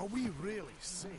Are we really safe?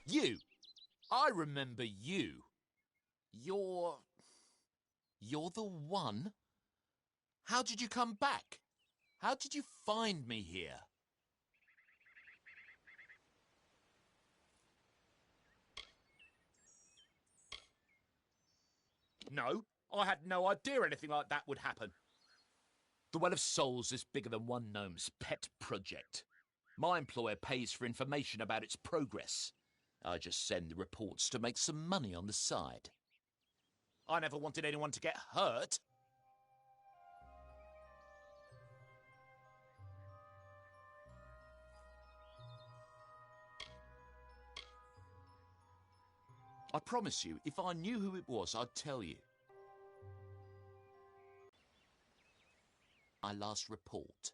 You! I remember you. You're the one? How did you come back? How did you find me here? No, I had no idea anything like that would happen. The Well of Souls is bigger than one gnome's pet project. My employer pays for information about its progress. I just send the reports to make some money on the side. I never wanted anyone to get hurt. I promise you, if I knew who it was, I'd tell you. My last report.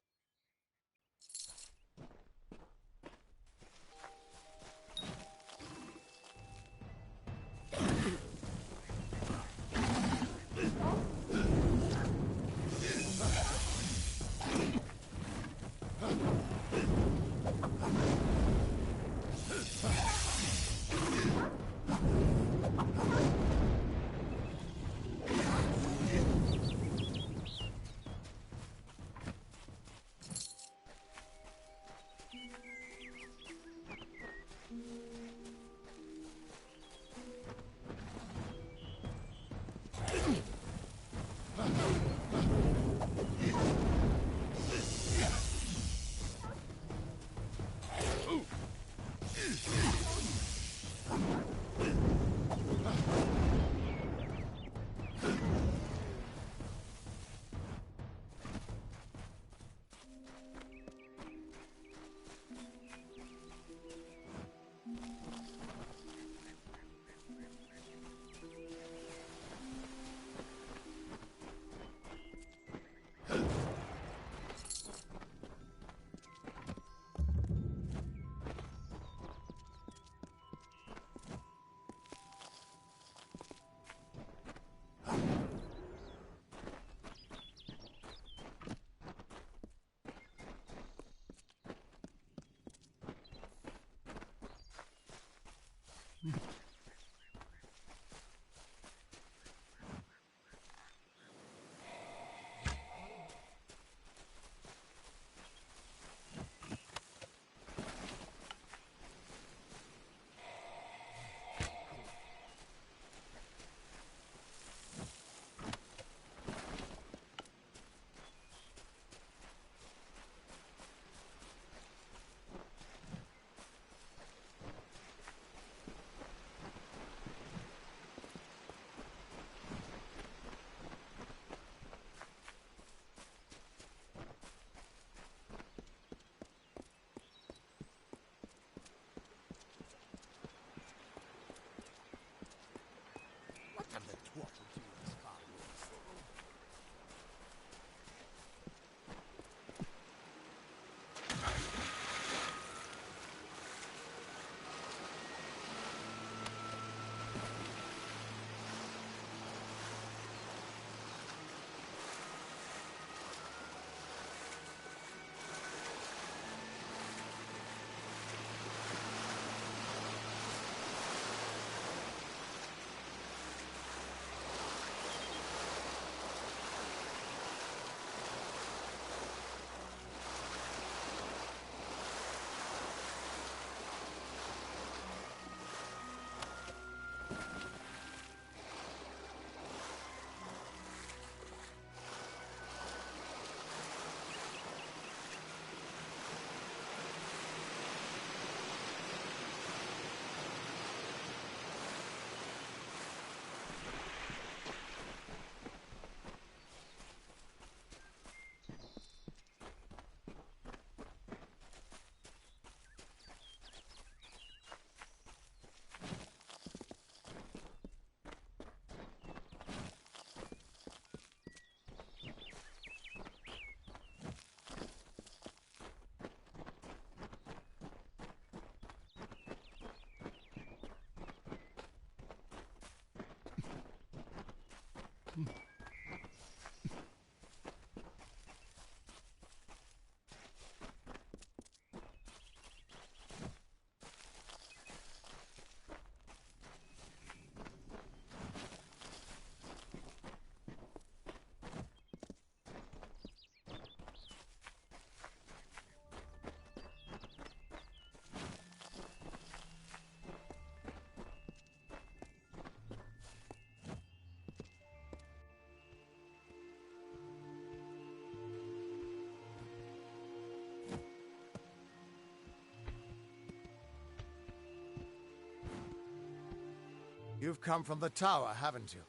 You've come from the tower, haven't you?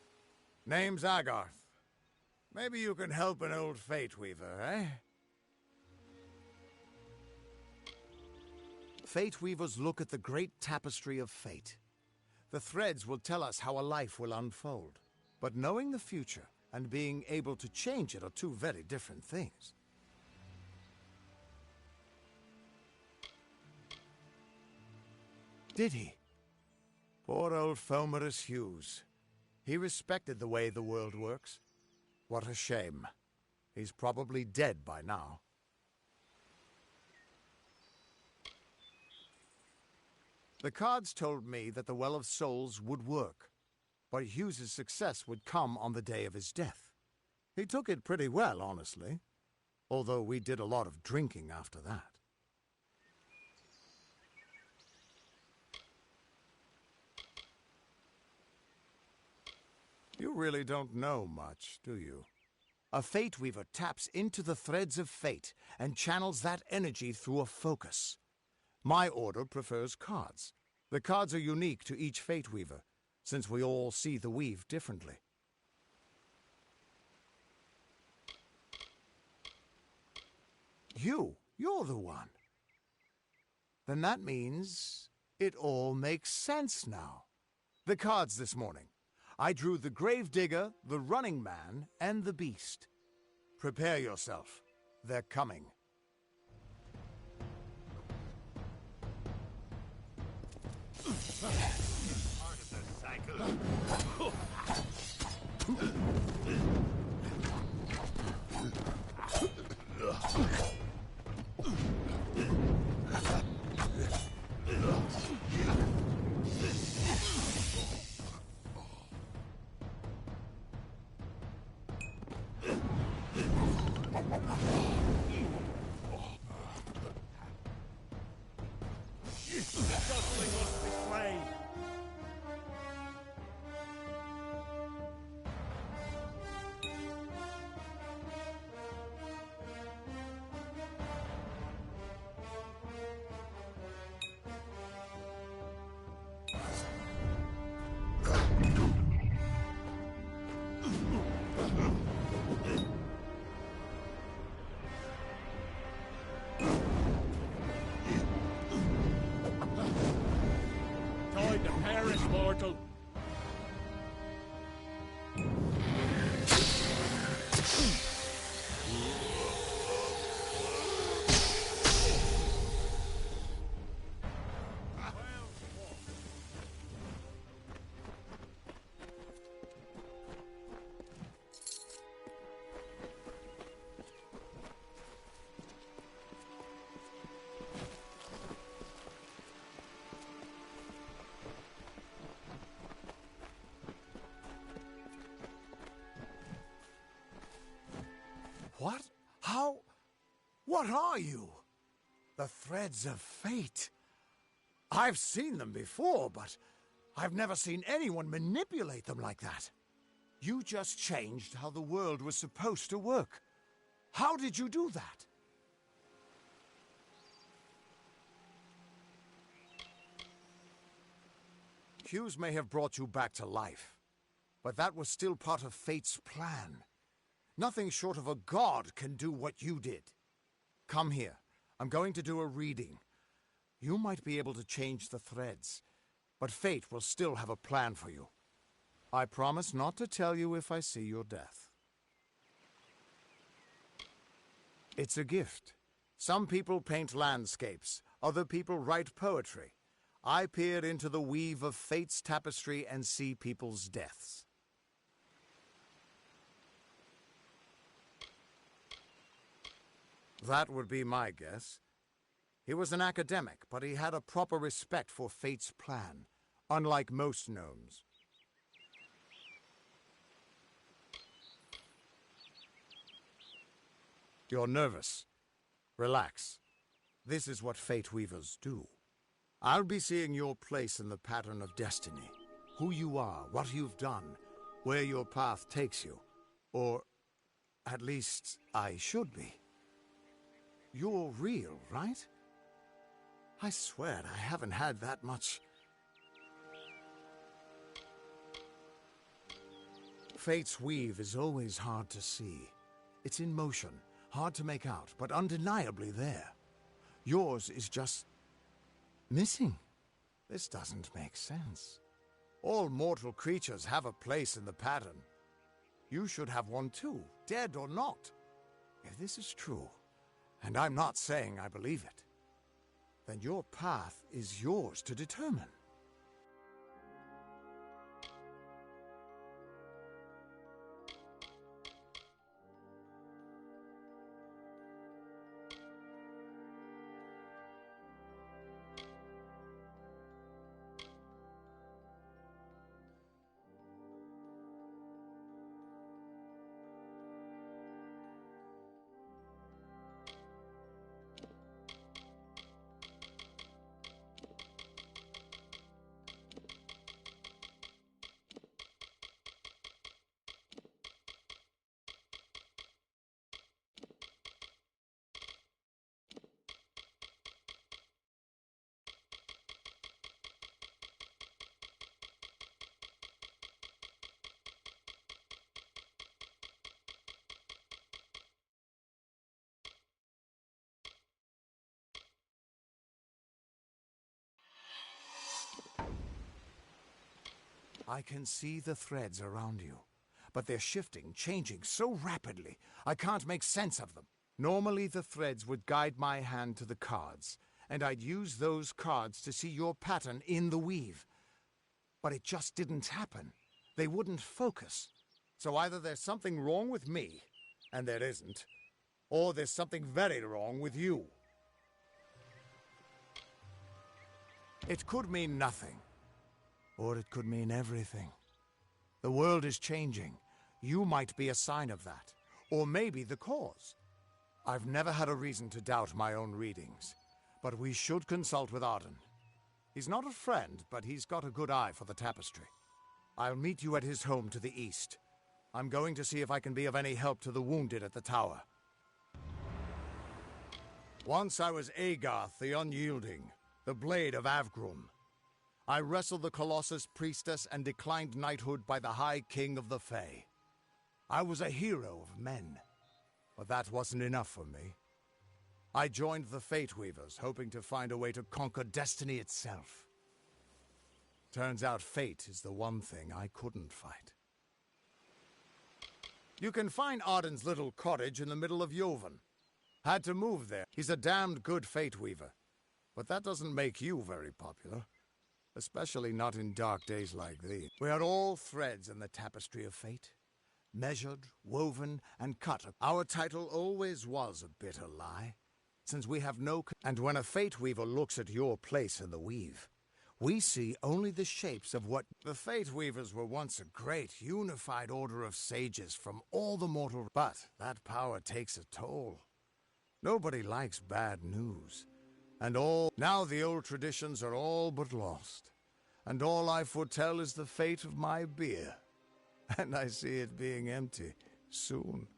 Name's Agarth. Maybe you can help an old Fate Weaver, eh? Fate Weavers look at the great tapestry of fate. The threads will tell us how a life will unfold. But knowing the future and being able to change it are two very different things. Did he? Poor old Fomerus Hughes. He respected the way the world works. What a shame. He's probably dead by now. The cards told me that the Well of Souls would work, but Hughes's success would come on the day of his death. He took it pretty well, honestly, although we did a lot of drinking after that. You really don't know much, do you? A Fate Weaver taps into the threads of fate and channels that energy through a focus. My order prefers cards. The cards are unique to each Fate Weaver, since we all see the weave differently. You're the one. Then that means it all makes sense now. The cards this morning. I drew the Gravedigger, the Running Man, and the Beast. Prepare yourself. They're coming. Part of the cycle. Time to perish, mortal. What? How? What are you? The threads of fate. I've seen them before, but I've never seen anyone manipulate them like that. You just changed how the world was supposed to work. How did you do that? Hughes may have brought you back to life, but that was still part of fate's plan. Nothing short of a god can do what you did. Come here. I'm going to do a reading. You might be able to change the threads, but fate will still have a plan for you. I promise not to tell you if I see your death. It's a gift. Some people paint landscapes, other people write poetry. I peer into the weave of fate's tapestry and see people's deaths. That would be my guess. He was an academic, but he had a proper respect for fate's plan, unlike most gnomes. You're nervous. Relax. This is what Fate Weavers do. I'll be seeing your place in the pattern of destiny. Who you are, what you've done, where your path takes you. Or, at least, I should be. You're real, right? I swear I haven't had that much. Fate's weave is always hard to see. It's in motion, hard to make out, but undeniably there. Yours is just missing. This doesn't make sense. All mortal creatures have a place in the pattern. You should have one too, dead or not. If this is true, and I'm not saying I believe it, then your path is yours to determine. I can see the threads around you, but they're shifting, changing so rapidly, I can't make sense of them. Normally the threads would guide my hand to the cards, and I'd use those cards to see your pattern in the weave. But it just didn't happen. They wouldn't focus. So either there's something wrong with me, and there isn't, or there's something very wrong with you. It could mean nothing. Or it could mean everything. The world is changing. You might be a sign of that. Or maybe the cause. I've never had a reason to doubt my own readings. But we should consult with Arden. He's not a friend, but he's got a good eye for the tapestry. I'll meet you at his home to the east. I'm going to see if I can be of any help to the wounded at the tower. Once I was Agarth the Unyielding, the Blade of Avgrum. I wrestled the Colossus priestess and declined knighthood by the High King of the Fae. I was a hero of men, but that wasn't enough for me. I joined the Fate Weavers, hoping to find a way to conquer destiny itself. Turns out fate is the one thing I couldn't fight. You can find Arden's little cottage in the middle of Joven. Had to move there. He's a damned good Fate Weaver, but that doesn't make you very popular. Especially not in dark days like these. We are all threads in the tapestry of fate. Measured, woven, and cut. Our title always was a bitter lie, since we have no... And when a Fate Weaver looks at your place in the weave, we see only the shapes of what... The Fate Weavers were once a great, unified order of sages from all the mortal... But that power takes a toll. Nobody likes bad news. And now the old traditions are all but lost. And all I foretell is the fate of my beer. And I see it being empty soon.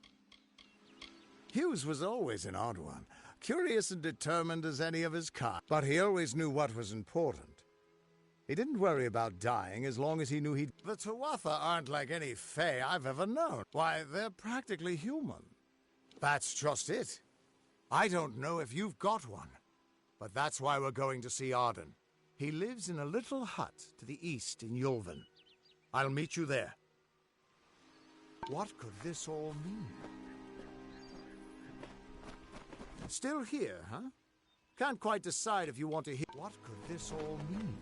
Hughes was always an odd one, curious and determined as any of his kind. But he always knew what was important. He didn't worry about dying as long as he knew he'd... The Tuatha aren't like any Fae I've ever known. Why, they're practically human. That's just it. I don't know if you've got one. But that's why we're going to see Arden. He lives in a little hut to the east in Yulven. I'll meet you there. What could this all mean? Still here, huh? Can't quite decide if you want to hear... What could this all mean?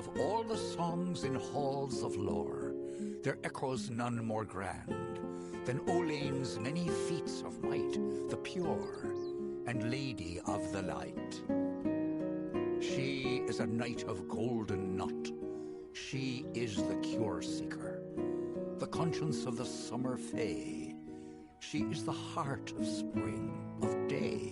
Of all the songs in halls of lore, there echoes none more grand than Olane's many feats of might, the pure and lady of the light. She is a knight of golden knot. She is the cure seeker, the conscience of the summer fae. She is the heart of spring, of day.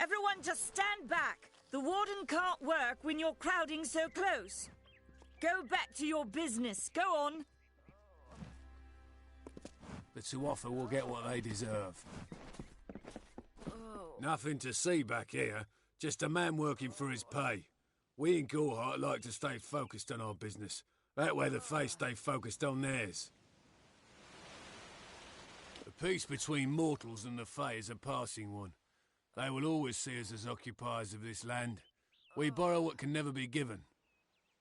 Everyone just stand back. The warden can't work when you're crowding so close. Go back to your business. Go on. The two offer will get what they deserve. Nothing to see back here. Just a man working for his pay. We in Gorhart like to stay focused on our business. That way the Fae stay focused on theirs. The peace between mortals and the Fae is a passing one. They will always see us as occupiers of this land. We borrow what can never be given.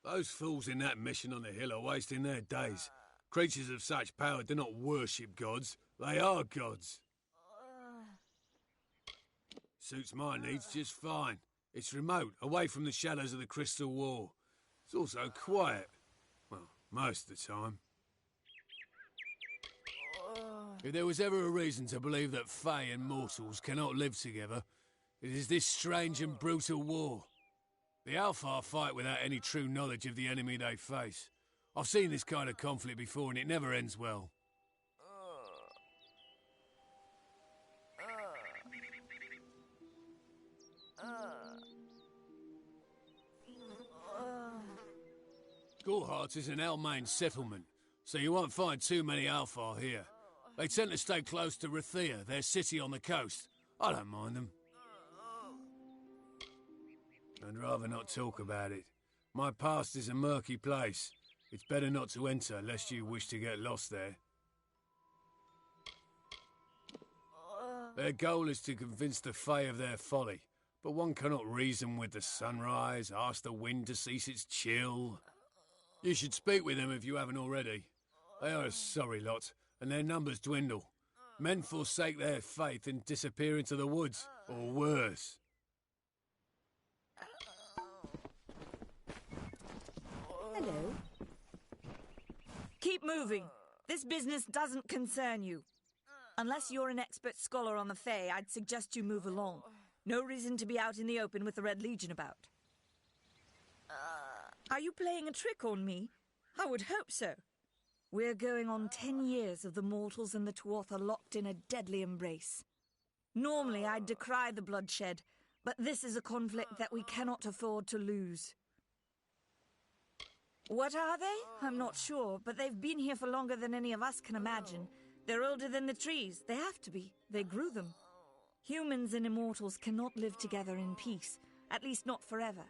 Those fools in that mission on the hill are wasting their days. Creatures of such power do not worship gods. They are gods. Suits my needs just fine. It's remote, away from the shadows of the Crystal Wall. It's also quiet. Well, most of the time. If there was ever a reason to believe that Fae and mortals cannot live together, it is this strange and brutal war. The Alpha fight without any true knowledge of the enemy they face. I've seen this kind of conflict before and it never ends well. Gorehart is an Almain settlement, so you won't find too many Alpha here. They tend to stay close to Rathea, their city on the coast. I don't mind them. I'd rather not talk about it. My past is a murky place. It's better not to enter, lest you wish to get lost there. Their goal is to convince the Fae of their folly, but one cannot reason with the sunrise, ask the wind to cease its chill. You should speak with them if you haven't already. They are a sorry lot, and their numbers dwindle. Men forsake their faith and disappear into the woods, or worse. Hello. Keep moving. This business doesn't concern you. Unless you're an expert scholar on the Fae, I'd suggest you move along. No reason to be out in the open with the Red Legion about. Are you playing a trick on me? I would hope so. We're going on 10 years of the mortals and the Tuatha locked in a deadly embrace. Normally, I'd decry the bloodshed, but this is a conflict that we cannot afford to lose. What are they? I'm not sure, but they've been here for longer than any of us can imagine. They're older than the trees. They have to be. They grew them. Humans and immortals cannot live together in peace, at least not forever.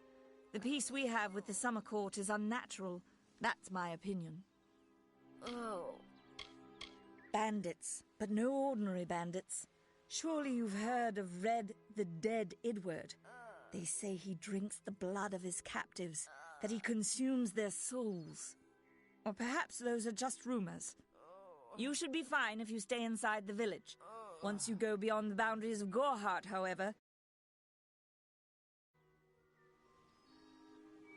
The peace we have with the Summer Court is unnatural. That's my opinion. Bandits, but no ordinary bandits. Surely you've heard of Red, the dead Idward. They say he drinks the blood of his captives, that he consumes their souls. Or perhaps those are just rumors. You should be fine if you stay inside the village. Once you go beyond the boundaries of Gorehart, however...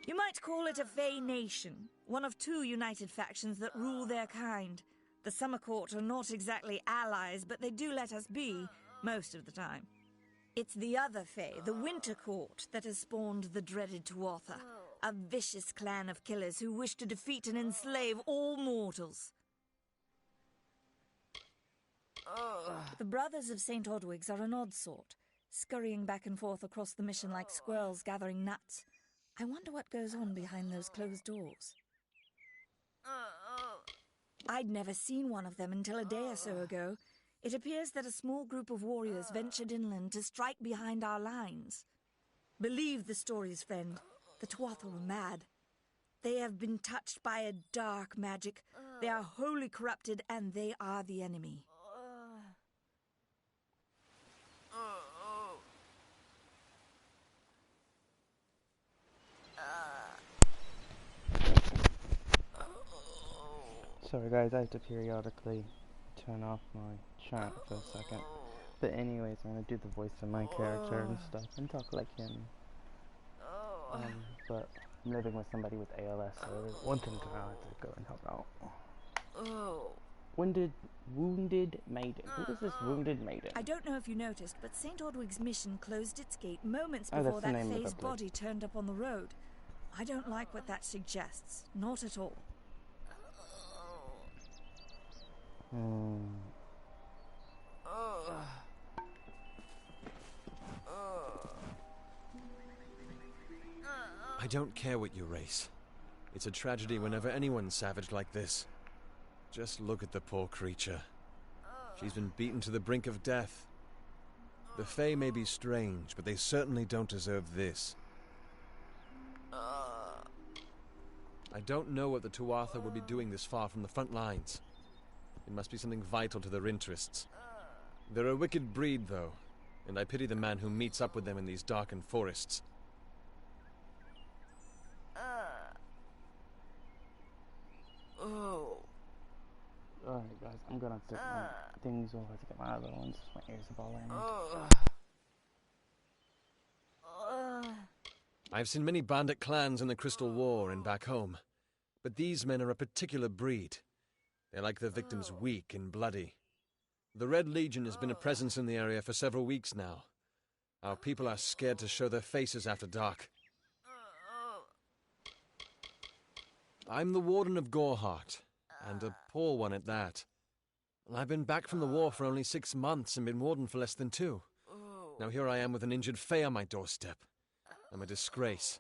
You might call it a Fae nation, one of two united factions that rule their kind. The Summer Court are not exactly allies, but they do let us be, most of the time. It's the other Fae, the Winter Court, that has spawned the dreaded Tuatha, a vicious clan of killers who wish to defeat and enslave all mortals. The Brothers of St. Odwig's are an odd sort, scurrying back and forth across the mission like squirrels gathering nuts. I wonder what goes on behind those closed doors. I'd never seen one of them until a day or so ago. It appears that a small group of warriors ventured inland to strike behind our lines. Believe the stories, friend. The Tuatha were mad. They have been touched by a dark magic. They are wholly corrupted, and they are the enemy. Sorry guys, I have to periodically turn off my chat for a second. But anyways, I'm gonna do the voice of my character and stuff and talk like him. But I'm living with somebody with ALS, so one thing I have to go and help out. Wounded Maiden. Who is this Wounded Maiden? I don't know if you noticed, but St. Odwig's mission closed its gate moments before that Fae's body turned up on the road. I don't like what that suggests. Not at all. I don't care what you race. It's a tragedy whenever anyone's savage like this. Just look at the poor creature. She's been beaten to the brink of death. The Fae may be strange, but they certainly don't deserve this. I don't know what the Tuatha would be doing this far from the front lines. It must be something vital to their interests. They're a wicked breed, though, and I pity the man who meets up with them in these darkened forests. Alright guys, I'm gonna take my things off. I have to get my other ones. My ears are all in. I've seen many bandit clans in the Crystal War and back home, but these men are a particular breed. They like their victims weak and bloody. The Red Legion has been a presence in the area for several weeks now. Our people are scared to show their faces after dark. I'm the Warden of Goreheart, and a poor one at that. I've been back from the war for only 6 months and been Warden for less than 2. Now here I am with an injured Fae on my doorstep. I'm a disgrace.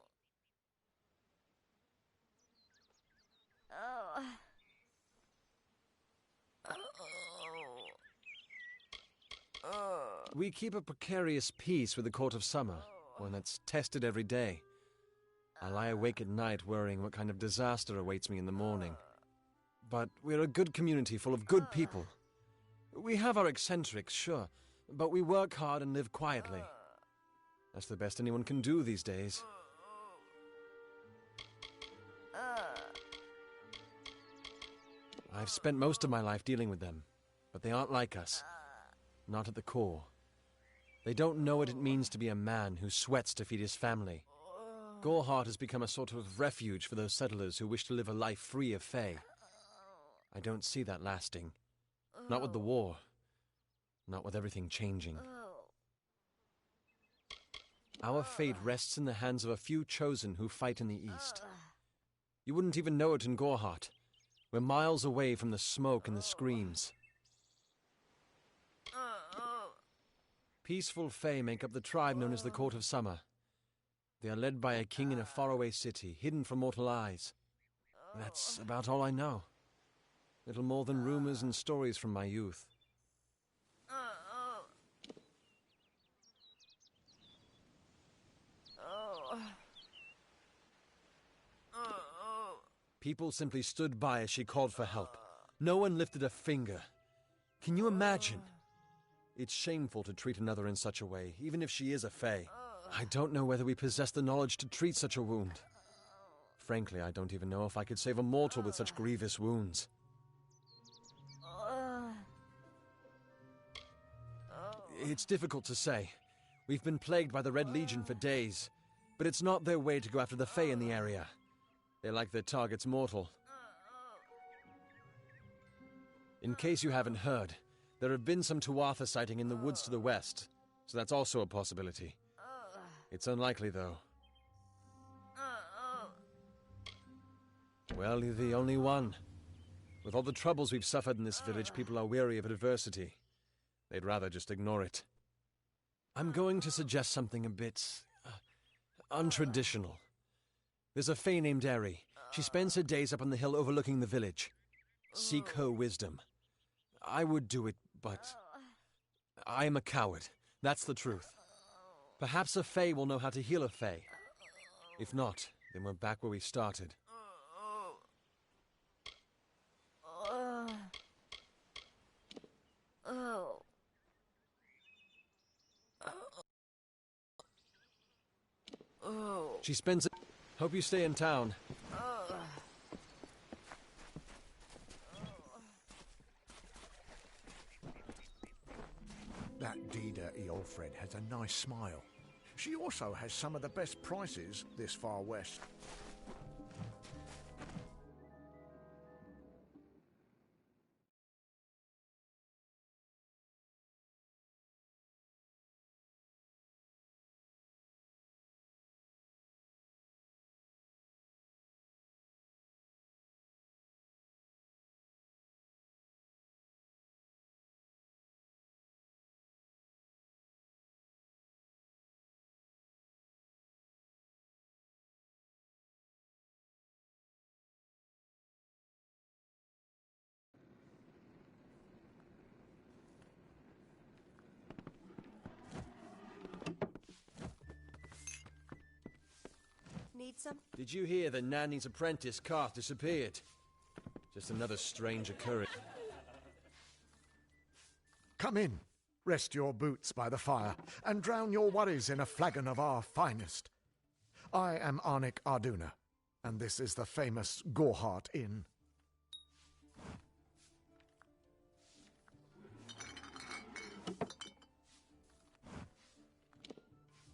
We keep a precarious peace with the Court of Summer, one that's tested every day. I lie awake at night worrying what kind of disaster awaits me in the morning. But we're a good community full of good people. We have our eccentrics, sure, but we work hard and live quietly. That's the best anyone can do these days. I've spent most of my life dealing with them, but they aren't like us. Not at the core. They don't know what it means to be a man who sweats to feed his family. Goreheart has become a sort of refuge for those settlers who wish to live a life free of Fae. I don't see that lasting. Not with the war. Not with everything changing. Our fate rests in the hands of a few chosen who fight in the east. You wouldn't even know it in Goreheart. We're miles away from the smoke and the screams. Peaceful Fae make up the tribe known as the Court of Summer. They are led by a king in a faraway city, hidden from mortal eyes. That's about all I know. Little more than rumors and stories from my youth. People simply stood by as she called for help. No one lifted a finger. Can you imagine? It's shameful to treat another in such a way, even if she is a Fae. I don't know whether we possess the knowledge to treat such a wound. Frankly, I don't even know if I could save a mortal with such grievous wounds. It's difficult to say. We've been plagued by the Red Legion for days, but it's not their way to go after the Fae in the area. They like their targets mortal. In case you haven't heard, there have been some Tuatha sighting in the woods to the west, so that's also a possibility. It's unlikely, though. Well, you're the only one. With all the troubles we've suffered in this village, people are weary of adversity. They'd rather just ignore it. I'm going to suggest something a bit untraditional. There's a Fae named Eri. She spends her days up on the hill overlooking the village. Seek her wisdom. I would do it, but I am a coward. That's the truth. Perhaps a Fae will know how to heal a Fae. If not, then we're back where we started. She spends it. Hope you stay in town. That Dida Eolfred has a nice smile. She also has some of the best prices this far west. Need some? Did you hear that Nanny's apprentice, Karth, disappeared? Just another strange occurrence. Come in, rest your boots by the fire, and drown your worries in a flagon of our finest. I am Arnik Arduna, and this is the famous Goreheart Inn.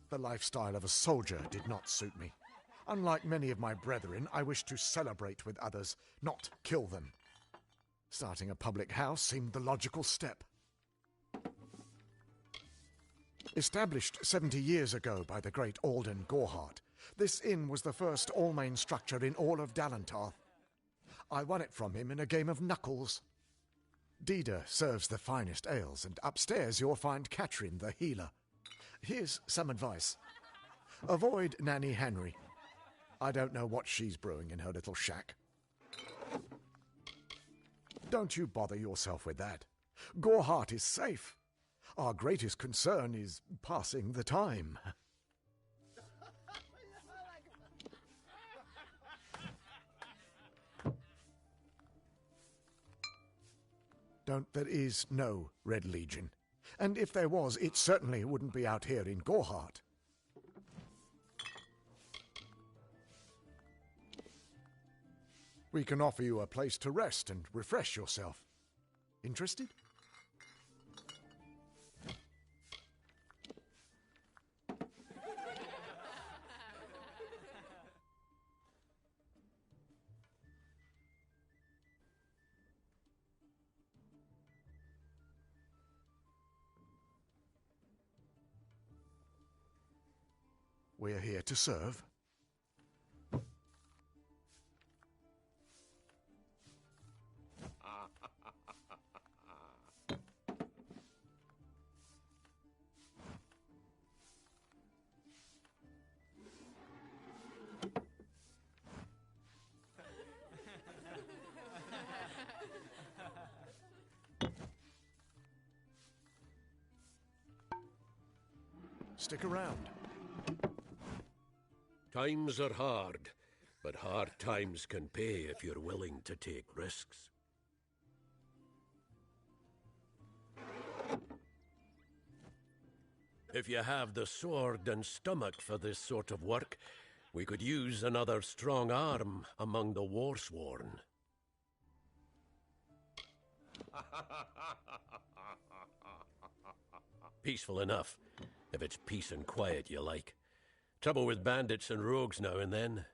The lifestyle of a soldier did not suit me. Unlike many of my brethren, I wished to celebrate with others, not kill them. Starting a public house seemed the logical step. Established 70 years ago by the great Alden Gorhart, this inn was the first all-main structure in all of Dalentarth. I won it from him in a game of knuckles. Dida serves the finest ales, and upstairs you'll find Catherine the healer. Here's some advice. Avoid Nanny Henry. I don't know what she's brewing in her little shack. Don't you bother yourself with that. Gorhart is safe. Our greatest concern is passing the time. There is no Red Legion. And if there was, it certainly wouldn't be out here in Gorhart. We can offer you a place to rest and refresh yourself. Interested? We're here to serve. Stick around. Times are hard, but hard times can pay if you're willing to take risks. If you have the sword and stomach for this sort of work, we could use another strong arm among the warsworn. Peaceful enough, if it's peace and quiet you like. Trouble with bandits and rogues now and then.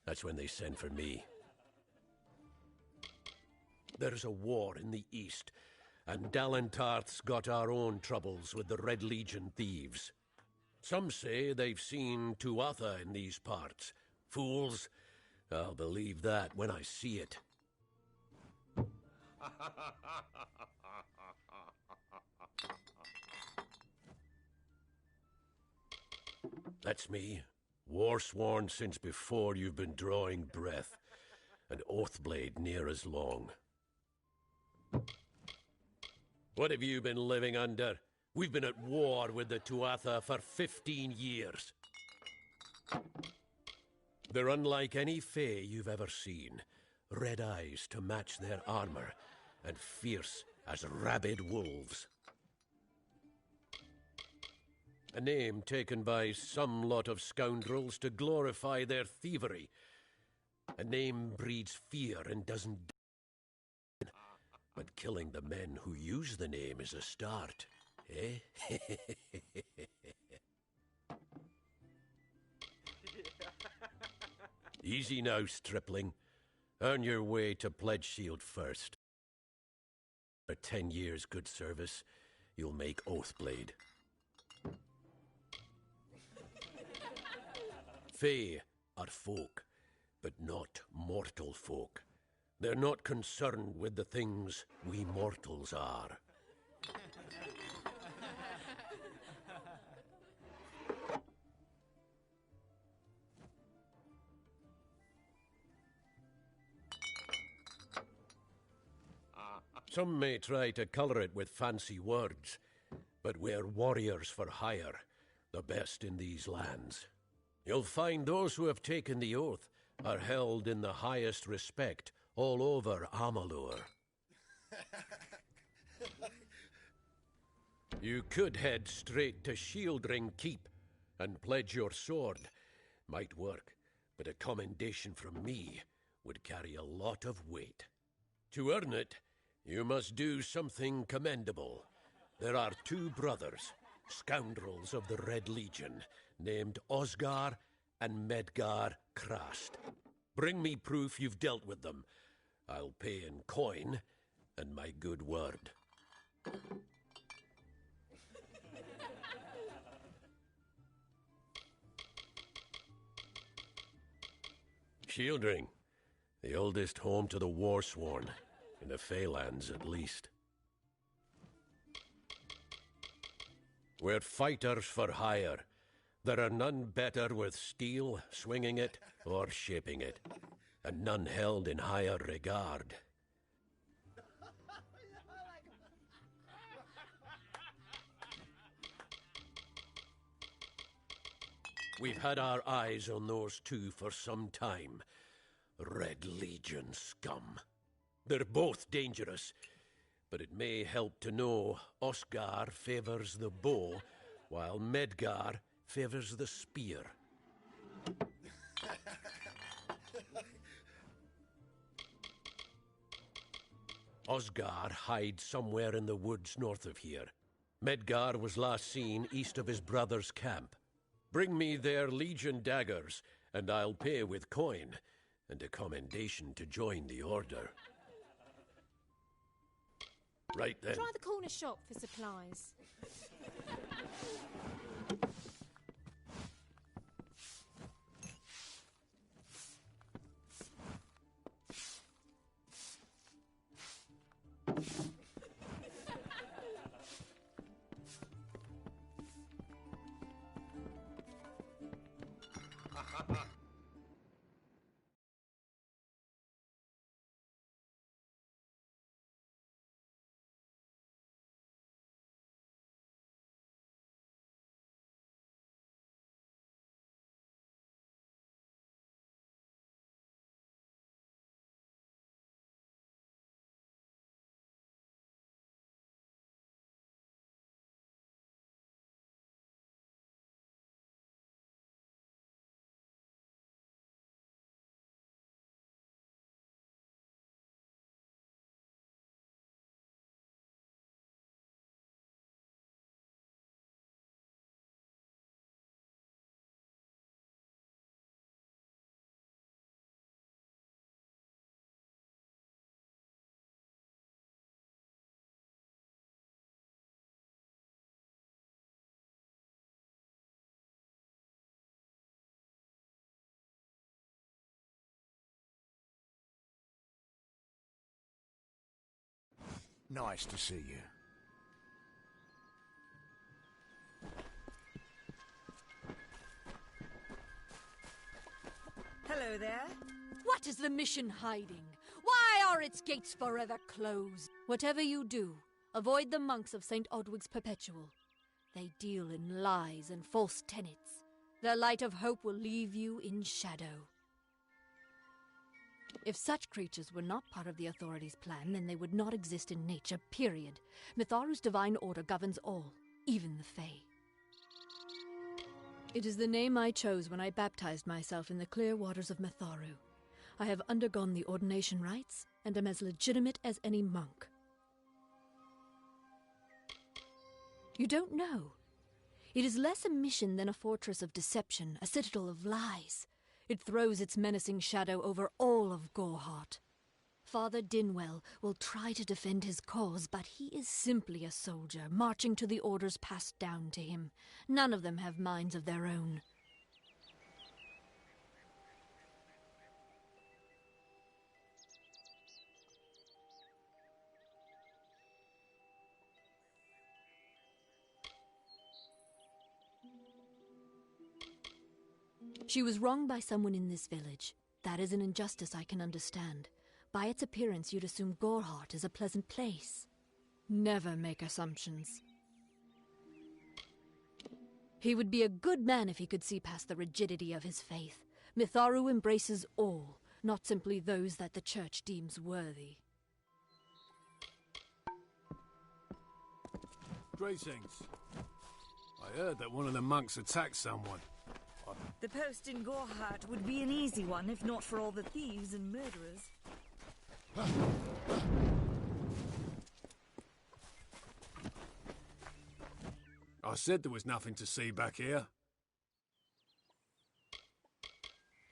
That's when they send for me. There's a war in the east, and Dalentarth's got our own troubles with the Red Legion thieves. Some say they've seen Tuatha in these parts. Fools. I'll believe that when I see it. That's me, war-sworn since before you've been drawing breath, and Oathblade near as long. What have you been living under? We've been at war with the Tuatha for 15 years. They're unlike any fae you've ever seen. Red eyes to match their armor, and fierce as rabid wolves. A name taken by some lot of scoundrels to glorify their thievery. A name breeds fear and doesn't die. But killing the men who use the name is a start, eh? Easy now, stripling. Earn your way to Pledge Shield first. For 10 years' good service, you'll make Oathblade. Fae are folk, but not mortal folk. They're not concerned with the things we mortals are. Some may try to color it with fancy words, but we're warriors for hire, the best in these lands. You'll find those who have taken the oath are held in the highest respect all over Amalur. You could head straight to Shieldring Keep and pledge your sword. Might work, but a commendation from me would carry a lot of weight. To earn it, you must do something commendable. There are 2 brothers, scoundrels of the Red Legion, named Osgar and Medgar Krast. Bring me proof you've dealt with them. I'll pay in coin and my good word. Shieldring, the oldest home to the Warsworn, in the Feylands at least. We're fighters for hire. There are none better with steel, swinging it, or shaping it, and none held in higher regard. We've had our eyes on those two for some time. Red Legion scum. They're both dangerous, but it may help to know Osgar favors the bow, while Medgar favors the spear. Osgar hides somewhere in the woods north of here. Medgar was last seen east of his brother's camp. Bring me their Legion daggers, and I'll pay with coin, and a commendation to join the order. Right then. Try the corner shop for supplies. Nice to see you. Hello there. What is the mission hiding? Why are its gates forever closed? Whatever you do, avoid the monks of St. Odwig's Perpetual. They deal in lies and false tenets. Their light of hope will leave you in shadow. If such creatures were not part of the authorities' plan, then they would not exist in nature, period. Mitharu's divine order governs all, even the Fae. It is the name I chose when I baptized myself in the clear waters of Mitharu. I have undergone the ordination rites, and am as legitimate as any monk. You don't know. It is less a mission than a fortress of deception, a citadel of lies. It throws its menacing shadow over all of Gorehart. Father Dinwell will try to defend his cause, but he is simply a soldier, marching to the orders passed down to him. None of them have minds of their own. She was wronged by someone in this village. That is an injustice I can understand. By its appearance, you'd assume Gorehart is a pleasant place. Never make assumptions. He would be a good man if he could see past the rigidity of his faith. Mitharu embraces all, not simply those that the Church deems worthy. Greetings. I heard that one of the monks attacked someone. The post in Gorehart would be an easy one if not for all the thieves and murderers. I said there was nothing to see back here.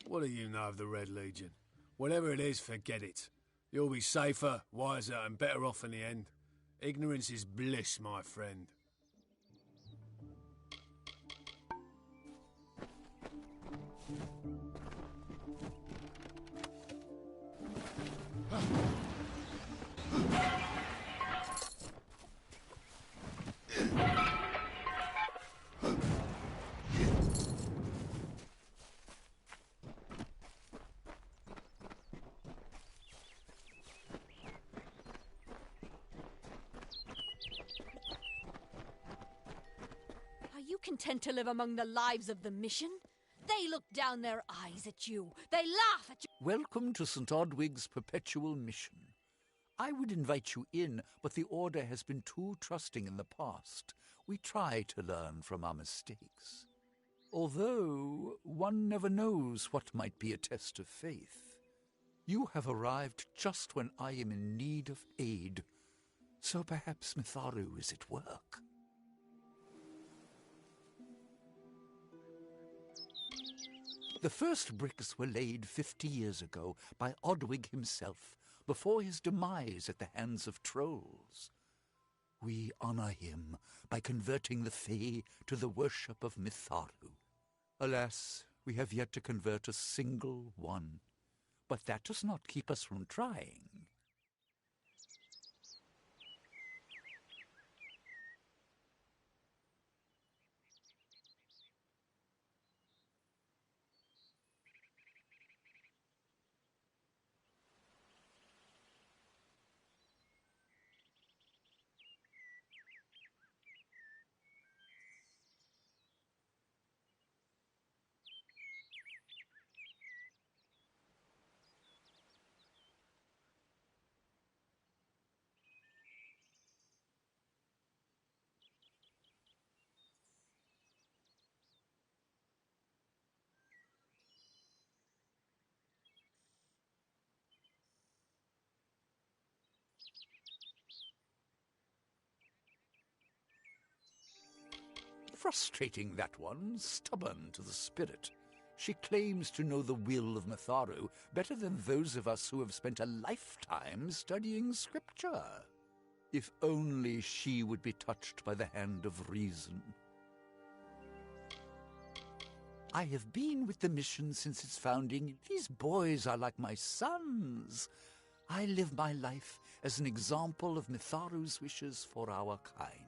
What do you know of the Red Legion? Whatever it is, forget it. You'll be safer, wiser, and better off in the end. Ignorance is bliss, my friend. Are you content to live among the lives of the mission? They look down their eyes at you. They laugh at you. Welcome to St. Odwig's perpetual mission. I would invite you in, but the Order has been too trusting in the past. We try to learn from our mistakes. Although one never knows what might be a test of faith. You have arrived just when I am in need of aid, so perhaps Mitharu is at work. The first bricks were laid 50 years ago by Odwig himself, before his demise at the hands of trolls. We honor him by converting the Fae to the worship of Mitharu. Alas, we have yet to convert a single one, but that does not keep us from trying. Frustrating, that one, stubborn to the spirit. She claims to know the will of Mitharu better than those of us who have spent a lifetime studying scripture. If only she would be touched by the hand of reason. I have been with the mission since its founding. These boys are like my sons. I live my life as an example of Mitharu's wishes for our kind.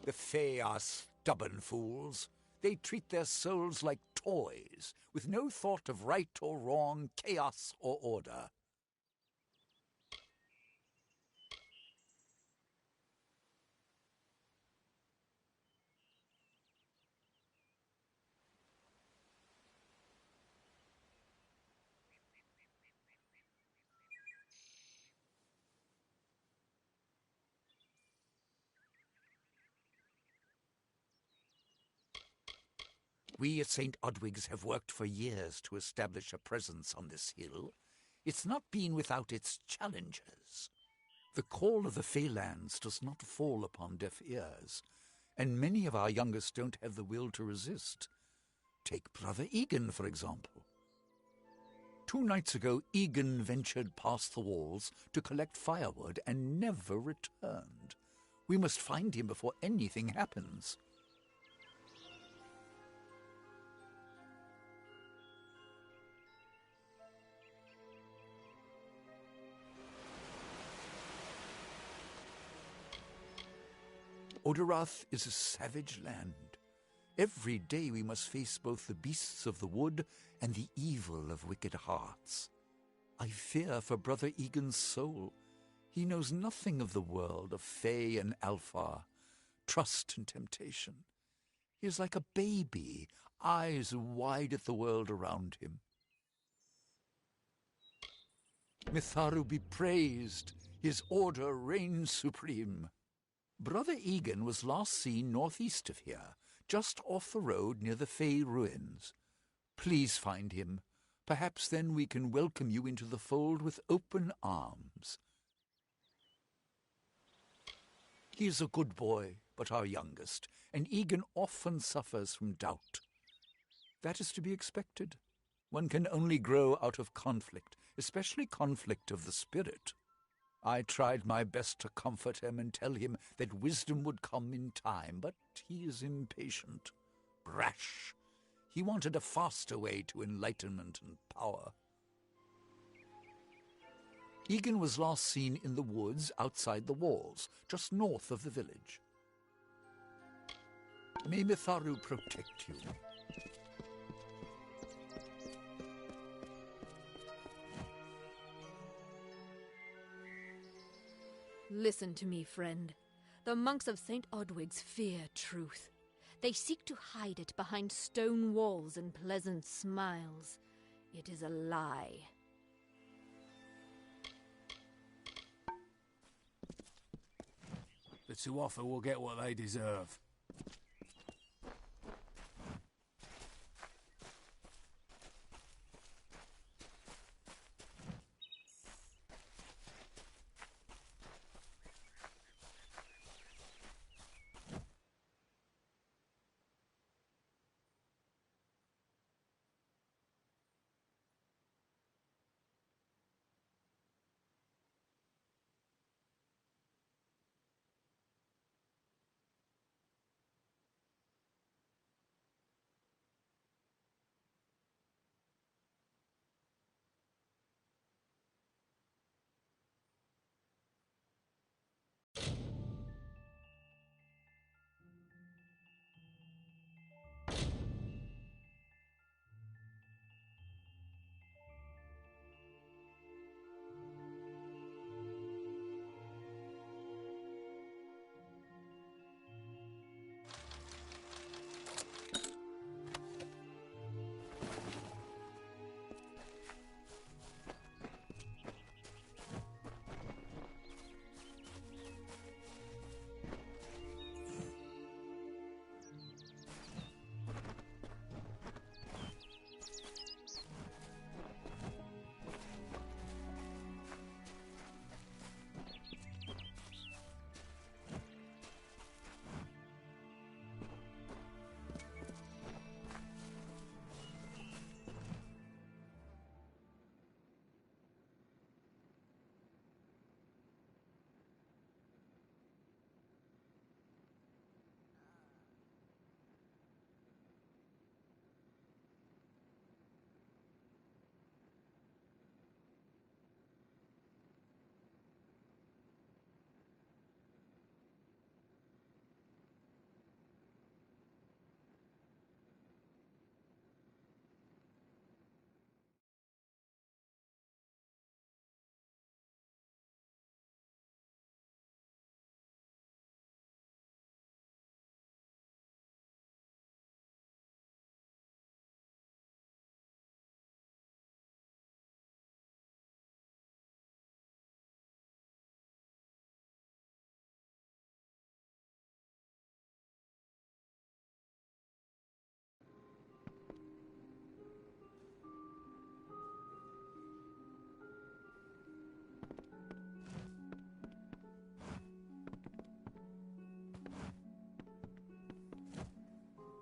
The Fae are stubborn fools. They treat their souls like toys, with no thought of right or wrong, chaos or order. We at St. Odwig's have worked for years to establish a presence on this hill. It's not been without its challenges. The call of the Feylands does not fall upon deaf ears, and many of our youngest don't have the will to resist. Take Brother Egan, for example. 2 nights ago, Egan ventured past the walls to collect firewood and never returned. We must find him before anything happens. Oderath is a savage land. Every day we must face both the beasts of the wood and the evil of wicked hearts. I fear for Brother Egan's soul. He knows nothing of the world of Fae and Alpha, trust and temptation. He is like a baby, eyes wide at the world around him. Mitharu be praised, his order reigns supreme. Brother Egan was last seen northeast of here, just off the road near the Fae ruins. Please find him. Perhaps then we can welcome you into the fold with open arms. He is a good boy, but our youngest, and Egan often suffers from doubt. That is to be expected. One can only grow out of conflict, especially conflict of the spirit. I tried my best to comfort him and tell him that wisdom would come in time, but he is impatient, brash. He wanted a faster way to enlightenment and power. Egan was last seen in the woods outside the walls, just north of the village. May Mitharu protect you. Listen to me, friend. The monks of St. Odwig's fear truth. They seek to hide it behind stone walls and pleasant smiles. It is a lie. The Tuatha will get what they deserve.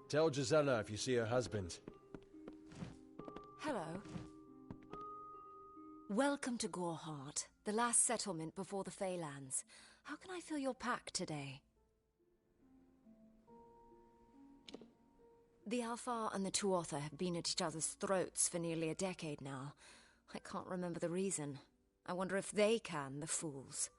Tell Gisela if you see her husband. Hello. Welcome to Goreheart, the last settlement before the Feylands. How can I fill your pack today? The Alfar and the Tuatha have been at each other's throats for nearly a decade now. I can't remember the reason. I wonder if they can, the fools.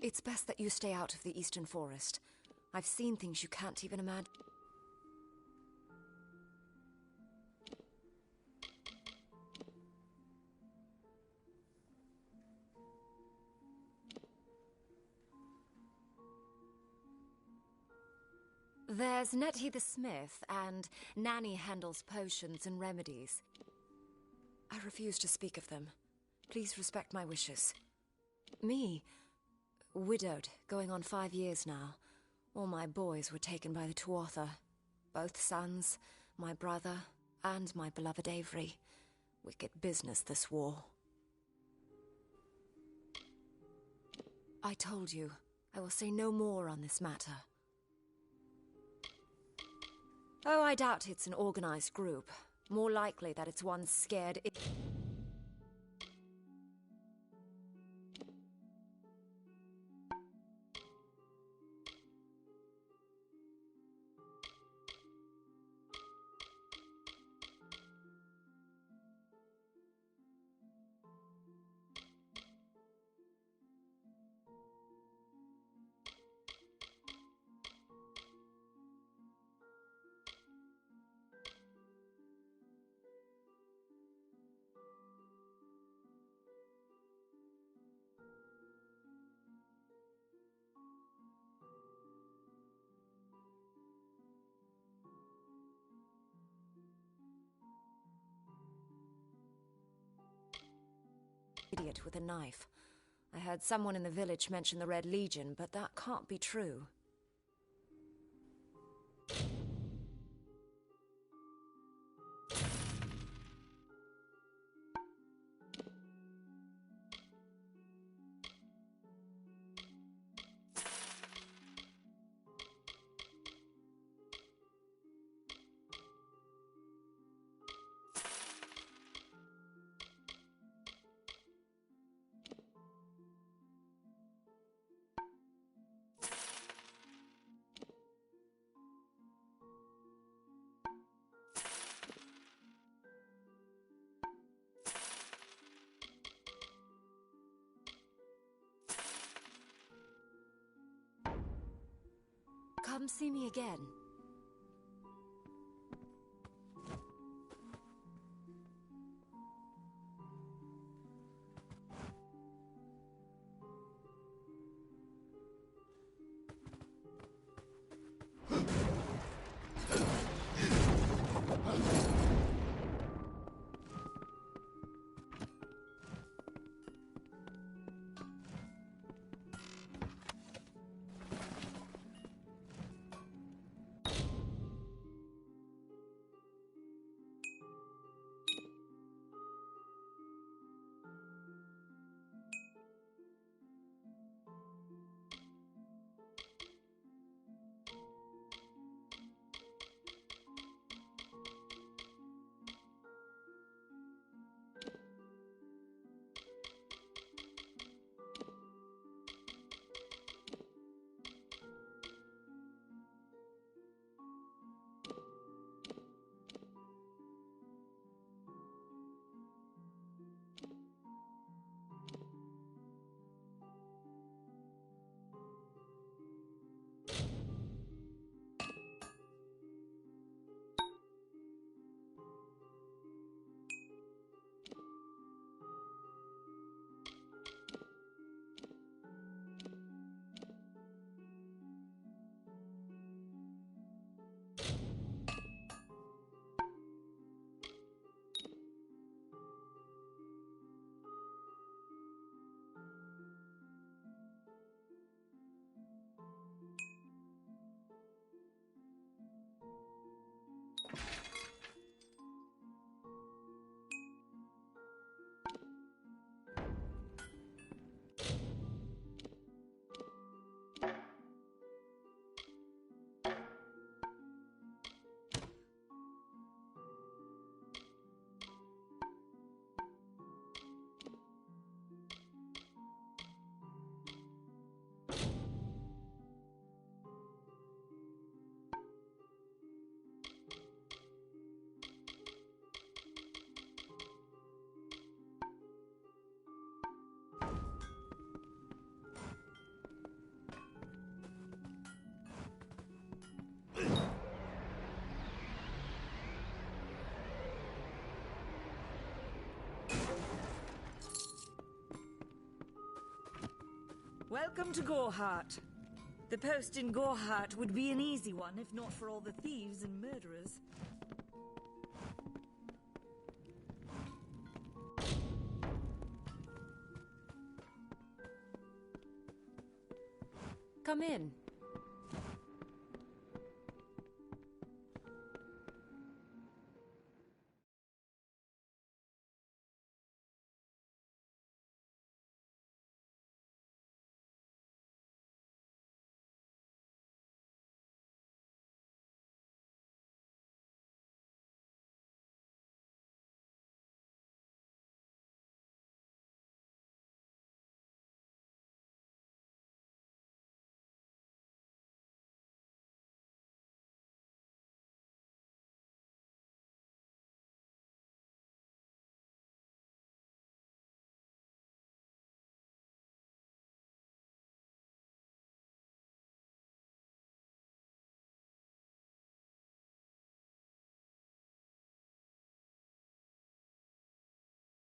It's best that you stay out of the Eastern Forest. I've seen things you can't even imagine. There's Nettie the Smith, and Nanny handles potions and remedies. I refuse to speak of them. Please respect my wishes. Me? Widowed, going on 5 years now. All my boys were taken by the Tuatha. Both sons, my brother, and my beloved Avery. Wicked business, this war. I told you, I will say no more on this matter. Oh, I doubt it's an organized group. More likely that it's one scared... idiot with a knife. I heard someone in the village mention the Red Legion, but that can't be true. Come see me again. Welcome to Gorehart. The post in Gorehart would be an easy one if not for all the thieves and murderers. Come in.